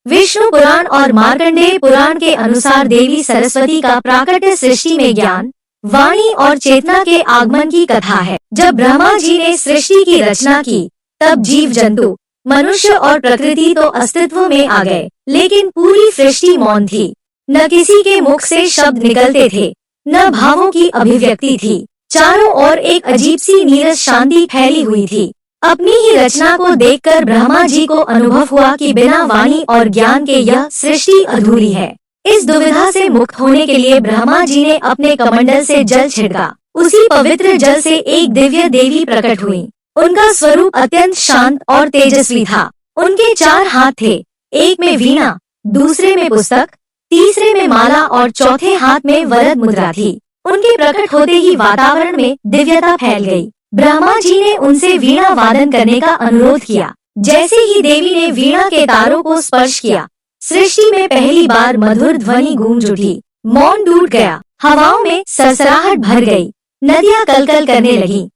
विष्णु पुराण और मार्कंडेय पुराण के अनुसार देवी सरस्वती का प्राकट्य सृष्टि में ज्ञान, वाणी और चेतना के आगमन की कथा है। जब ब्रह्मा जी ने सृष्टि की रचना की, तब जीव जंतु, मनुष्य और प्रकृति तो अस्तित्व में आ गए, लेकिन पूरी सृष्टि मौन थी। न किसी के मुख से शब्द निकलते थे, न भावों की अभिव्यक्ति थी। चारों ओर एक अजीब सी नीरस शांति फैली हुई थी। अपनी ही रचना को देखकर ब्रह्मा जी को अनुभव हुआ कि बिना वाणी और ज्ञान के यह सृष्टि अधूरी है। इस दुविधा से मुक्त होने के लिए ब्रह्मा जी ने अपने कमंडल से जल छिड़का। उसी पवित्र जल से एक दिव्य देवी प्रकट हुई। उनका स्वरूप अत्यंत शांत और तेजस्वी था। उनके 4 हाथ थे, एक में वीणा, दूसरे में पुस्तक, तीसरे में माला और चौथे हाथ में वरद मुद्रा थी। उनके प्रकट होते ही वातावरण में दिव्यता फैल गई। ब्रह्मा जी ने उनसे वीणा वादन करने का अनुरोध किया। जैसे ही देवी ने वीणा के तारों को स्पर्श किया, सृष्टि में पहली बार मधुर ध्वनि गूंज उठी। मौन टूट गया, हवाओं में सरसराहट भर गई, नदियां कलकल करने लगी,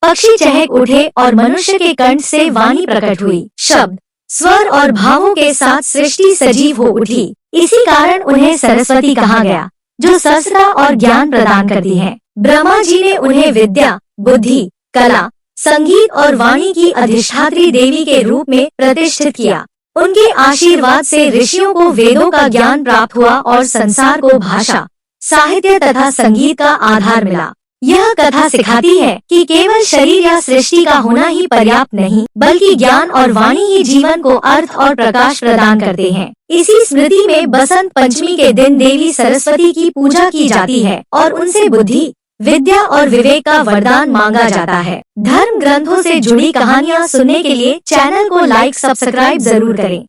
पक्षी चहक उठे और मनुष्य के कंठ से वाणी प्रकट हुई। शब्द, स्वर और भावों के साथ सृष्टि सजीव हो उठी। इसी कारण उन्हें सरस्वती कहा गया, जो सहस्रता और ज्ञान प्रदान करती है। ब्रह्मा जी ने उन्हें विद्या, बुद्धि, कला, संगीत और वाणी की अधिष्ठात्री देवी के रूप में प्रतिष्ठित किया। उनके आशीर्वाद से ऋषियों को वेदों का ज्ञान प्राप्त हुआ और संसार को भाषा, साहित्य तथा संगीत का आधार मिला। यह कथा सिखाती है कि केवल शरीर या सृष्टि का होना ही पर्याप्त नहीं, बल्कि ज्ञान और वाणी ही जीवन को अर्थ और प्रकाश प्रदान करते हैं। इसी स्मृति में बसंत पंचमी के दिन देवी सरस्वती की पूजा की जाती है और उनसे बुद्धि, विद्या और विवेक का वरदान मांगा जाता है। धर्म ग्रंथों से जुड़ी कहानियाँ सुनने के लिए चैनल को लाइक सब्सक्राइब जरूर करें।